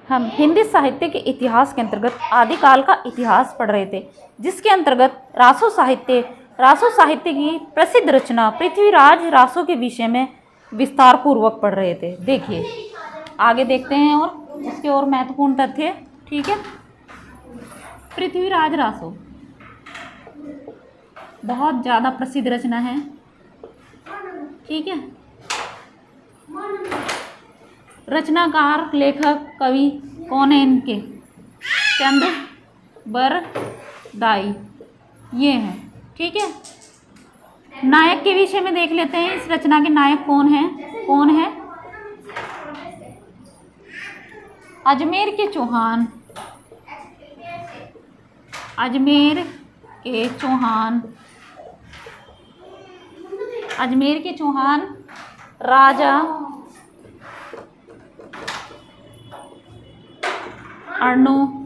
हम हिंदी साहित्य के इतिहास के अंतर्गत आदिकाल का इतिहास पढ़ रहे थे, जिसके अंतर्गत रासो साहित्य की प्रसिद्ध रचना पृथ्वीराज रासो के विषय में विस्तार पूर्वक पढ़ रहे थे। देखिए आगे देखते हैं और इसके और महत्वपूर्ण तथ्य। ठीक है, पृथ्वीराज रासो बहुत ज़्यादा प्रसिद्ध रचना है। ठीक है, रचनाकार लेखक कवि कौन है इनके? चंद बरदाई ये हैं। ठीक है, नायक के विषय में देख लेते हैं। इस रचना के नायक कौन है? अजमेर के चौहान, राजा अर्णोराज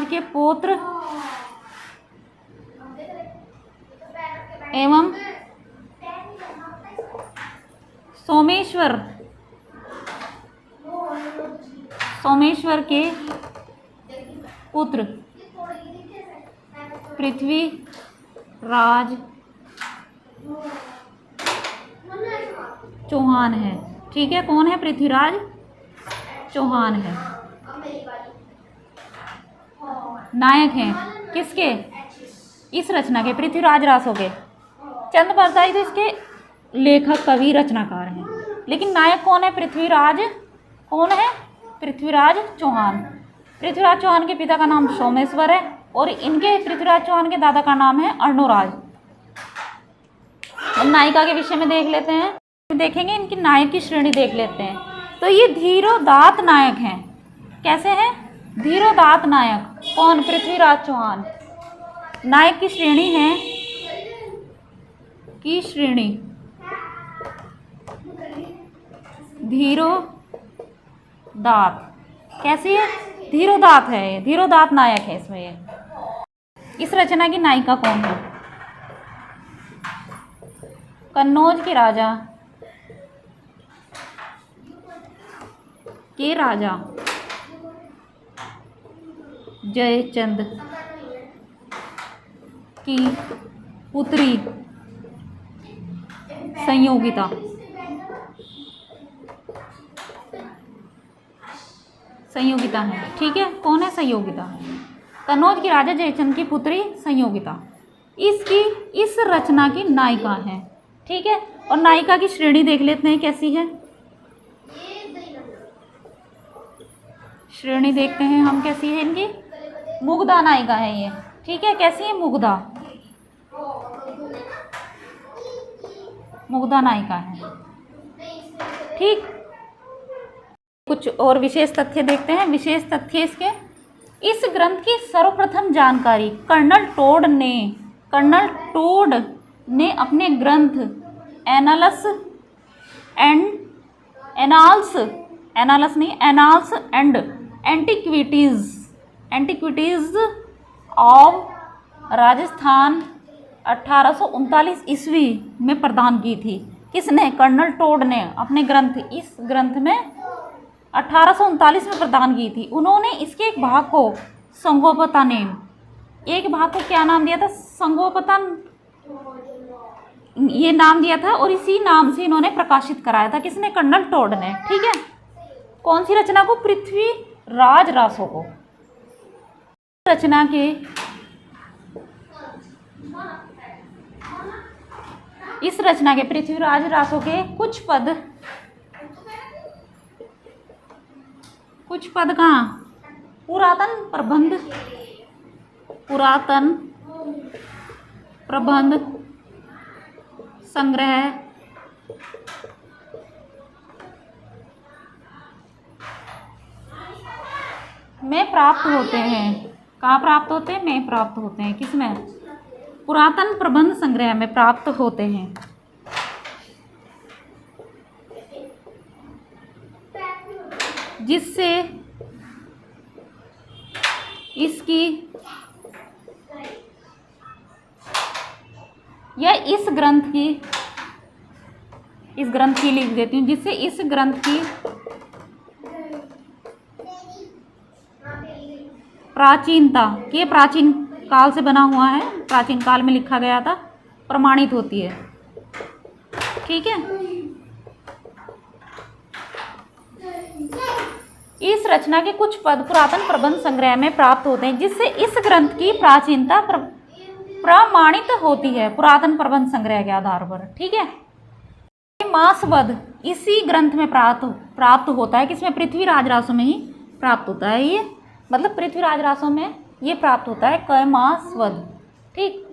के पौत्र एवं सोमेश्वर के पुत्र पृथ्वीराज चौहान है। ठीक है, कौन है? पृथ्वीराज चौहान है। नायक हैं किसके? इस रचना के, पृथ्वीराज रासो के। चंद बरदाई तो इसके लेखक कवि रचनाकार हैं, लेकिन नायक कौन है? पृथ्वीराज चौहान। पृथ्वीराज चौहान के पिता का नाम सोमेश्वर है और इनके पृथ्वीराज चौहान के दादा का नाम है अर्णोराज। हम नायिका के विषय में देख लेते हैं, देखेंगे इनकी नायक की श्रेणी देख लेते हैं। तो ये धीरोदात्त नायक हैं। कैसे हैं? धीरोदात्त नायक। कौन? पृथ्वीराज चौहान। नायक की श्रेणी है धीरोदात्त। कैसी है? धीरोदात्त है, धीरोदात्त नायक है इसमें ये। इस रचना की नायिका कौन है? कन्नौज के राजा जयचंद की पुत्री संयोगिता। है। ठीक है, कौन है? संयोगिता। कन्नौज के राजा जयचंद की पुत्री संयोगिता इस रचना की नायिका है। ठीक है, और नायिका की श्रेणी देख लेते हैं कैसी है। श्रेणी देखते हैं हम कैसी है इनकी। मुग्धा नायिका है ये। ठीक है, कैसी है? मुग्धा नायिका है। ठीक, कुछ और विशेष तथ्य देखते हैं। विशेष तथ्य इसके, इस ग्रंथ की सर्वप्रथम जानकारी कर्नल टोड ने अपने ग्रंथ annals and antiquities of Rajasthan 1839 ईस्वी में प्रदान की थी। किसने? कर्नल टोड ने अपने इस ग्रंथ में 1839 में प्रदान की थी। उन्होंने इसके एक भाग को क्या नाम दिया था? संगोपतन ये नाम दिया था, और इसी नाम से इन्होंने प्रकाशित कराया था। किसने? कर्नल टोड ने। ठीक है, कौन सी रचना को? पृथ्वीराज रासो को। रचना के पृथ्वीराज रासो के कुछ पद कहाँ? पुरातन प्रबंध संग्रह में प्राप्त होते हैं। कहाँ प्राप्त होते हैं? में प्राप्त होते हैं। किसमें? पुरातन प्रबंध संग्रह में प्राप्त होते हैं। जिससे इसकी यह इस ग्रंथ की लिख देती हूँ, जिससे इस ग्रंथ की प्राचीनता, ये प्राचीन काल से बना हुआ है, प्राचीन काल में लिखा गया था, प्रमाणित होती है। ठीक है। इस रचना के कुछ पद पुरातन प्रबंध संग्रह में प्राप्त होते हैं, जिससे इस ग्रंथ की प्राचीनता प्रमाणित होती है, पुरातन प्रबंध संग्रह के आधार पर। ठीक है। मासवध इसी ग्रंथ में प्राप्त होता है, किसमें? पृथ्वीराज रासो में ही प्राप्त होता है ये, मतलब पृथ्वीराज रासो में ये प्राप्त होता है कैमासवध। ठीक।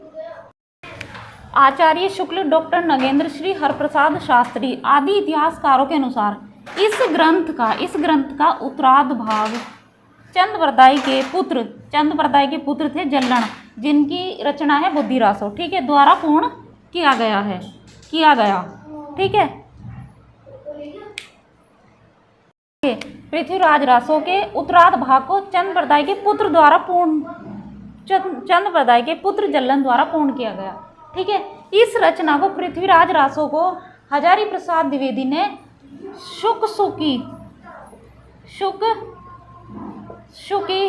आचार्य शुक्ल, डॉक्टर नगेंद्र, श्री हरप्रसाद शास्त्री आदि इतिहासकारों के अनुसार इस ग्रंथ का उत्तरार्ध भाग चंद्रवरदाई के पुत्र थे जल्लण, जिनकी रचना है बुद्धि रासो, ठीक है, द्वारा पूर्ण किया गया। ठीक है। पृथ्वीराज रासो के उत्तरार्ध भाग को चंद्रवरदाई के पुत्र जल्लन द्वारा पूर्ण किया गया। ठीक है। इस रचना को पृथ्वीराज रासो को हजारी प्रसाद द्विवेदी ने शुकी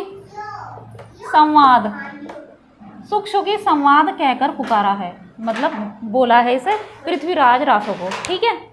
संवाद कहकर पुकारा है, मतलब बोला है इसे पृथ्वीराज रासो को। ठीक है।